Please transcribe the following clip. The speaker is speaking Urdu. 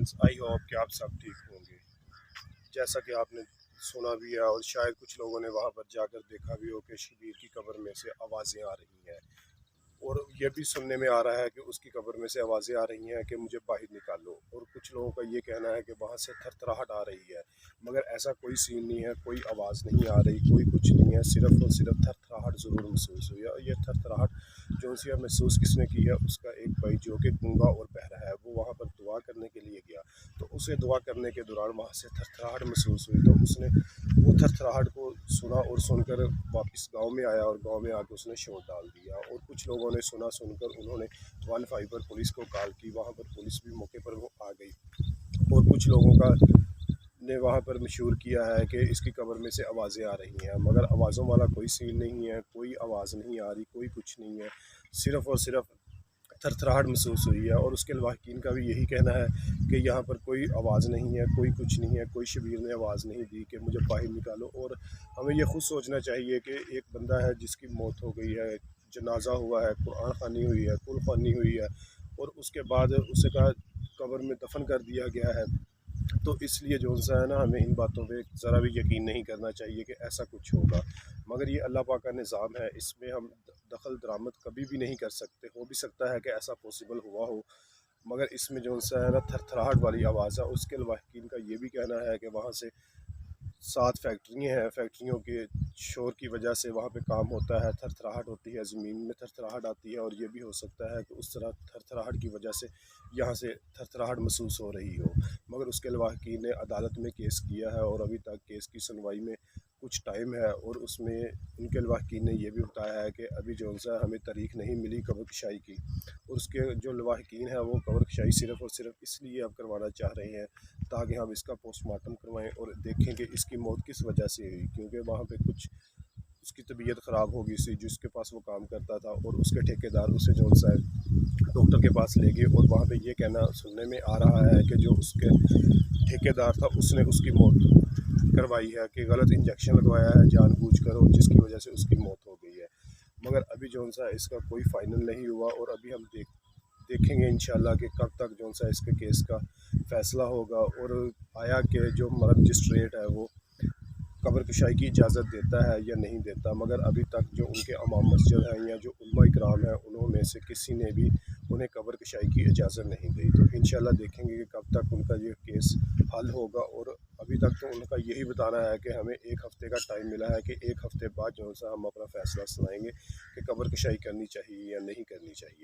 فرینڈز، آئی ہوپ کہ آپ سب ٹھیک ہوں گے۔ جیسا کہ آپ نے سنا بھی ہے اور شاید کچھ لوگوں نے وہاں پر جا کر دیکھا بھی ہو کہ شبیر کی قبر میں سے آوازیں آ رہی ہیں، اور یہ بھی سننے میں آ رہا ہے کہ اس کی قبر میں سے آوازیں آ رہی ہیں کہ مجھے باہر نکالو، اور کچھ لوگوں کا یہ کہنا ہے کہ وہاں سے تھر تھراہٹ آ رہی ہے، مگر ایسا کوئی سین نہیں ہے، کوئی آواز نہیں آ رہی، کوئی کچھ نہیں ہے، صرف اور صرف تھر تھراہٹ ضرور محسوس ہوئی ہے۔ اور یہ تھر تھراہٹ جو سی محسوس کس نے کی ہے، اس کا ایک بھائی جو کہ گنگا اور بہرا ہے، وہ وہاں پر دعا کرنے کے لیے گیا، تو اسے دعا کرنے کے دوران وہاں سے تھر تھراہٹ محسوس ہوئی، تو اس نے وہ تھر تھراہٹ کو سنا اور سن کر واپس گاؤں میں آیا، اور گاؤں میں آ کے اس نے شور ڈال دیا، اور کچھ لوگوں نے سن کر انہوں نے 15 پر پولیس کو کال کی، وہاں پر پولیس بھی موقع پر وہ آ گئی، اور کچھ لوگوں کا نے وہاں پر مشہور کیا ہے کہ اس کی قبر میں سے آوازیں آ رہی ہیں، مگر آوازوں والا کوئی سین نہیں ہے، کوئی آواز نہیں آ رہی، کوئی کچھ نہیں ہے، صرف اور صرف تھر تھراہٹ محسوس ہوئی ہے۔ اور اس کے لواحقین کا بھی یہی کہنا ہے کہ یہاں پر کوئی آواز نہیں ہے، کوئی کچھ نہیں ہے، کوئی شبیر نے آواز نہیں دی کہ مجھے باہر نکالو، اور ہمیں یہ خود سوچنا چاہیے کہ ایک بندہ ہے جس کی موت ہو گئی ہے، جنازہ ہوا ہے، قرآن خوانی ہوئی ہے، کل خوانی ہوئی ہے، اور اس کے بعد اسے کا قبر میں دفن کر دیا گیا ہے، تو اس لیے جو ہے نا، ہمیں ان باتوں پہ ذرا بھی یقین نہیں کرنا چاہیے کہ ایسا کچھ ہوگا، مگر یہ اللہ پاک کا نظام ہے، اس میں ہم دخل درآمد کبھی بھی نہیں کر سکتے، ہو بھی سکتا ہے کہ ایسا پاسبل ہوا ہو، مگر اس میں جو ہے نا تھر تھراہٹ والی آواز ہے۔ اس کے لواحقین کا یہ بھی کہنا ہے کہ وہاں سے 7 فیکٹریاں ہیں، فیکٹریوں کے شور کی وجہ سے وہاں پہ کام ہوتا ہے، تھر تھراہٹ ہوتی ہے، زمین میں تھر تھراہٹ آتی ہے، اور یہ بھی ہو سکتا ہے کہ اس طرح تھر تھراہٹ کی وجہ سے یہاں سے تھر تھراہٹ محسوس ہو رہی ہو، مگر اس کے لواحقین نے عدالت میں کیس کیا ہے، اور ابھی تک کیس کی سنوائی میں کچھ ٹائم ہے، اور اس میں ان کے لواحقین نے یہ بھی بتایا ہے کہ ابھی جو ہے ہمیں تاریخ نہیں ملی قبر کشائی کی، اور اس کے جو لواحقین ہیں وہ قبر کشائی صرف اور صرف اس لیے اب کروانا چاہ رہے ہیں تاکہ ہم اس کا پوسٹ مارٹم کروائیں اور دیکھیں کہ اس کی موت کس وجہ سے ہوئی، کیونکہ وہاں پہ کچھ اس کی طبیعت خراب ہو گئی سی، جس کے پاس وہ کام کرتا تھا، اور اس کے ٹھیکیدار اسے جو ہے ڈاکٹر کے پاس لے گئے، اور وہاں پہ یہ کہنا سننے میں آ رہا ہے کہ جو اس کے ٹھیکیدار تھا اس نے اس کی موت کروائی ہے، کہ غلط انجیکشن لگوایا ہے جان بوجھ کر، اور جس کی وجہ سے اس کی موت ہو گئی ہے، مگر ابھی جو ہے اس کا کوئی فائنل نہیں ہوا، اور ابھی ہم دیکھیں گے انشاءاللہ کہ کب تک جو ہے اس کے کیس کا فیصلہ ہوگا، اور آیا کہ جو مجسٹریٹ ہے وہ قبر کشائی کی اجازت دیتا ہے یا نہیں دیتا، مگر ابھی تک جو ان کے امام مسجد ہیں یا جو علماء اکرام ہیں، انہوں میں سے کسی نے بھی انہیں قبر کشائی کی اجازت نہیں دی، تو انشاءاللہ دیکھیں گے کہ کب تک ان کا یہ کیس حل ہوگا، اور ابھی تک تو ان کا یہی بتانا ہے کہ ہمیں 1 ہفتے کا ٹائم ملا ہے، کہ 1 ہفتے بعد جو ہے ہم اپنا فیصلہ سنائیں گے کہ قبر کشائی کرنی چاہیے یا نہیں کرنی چاہیے۔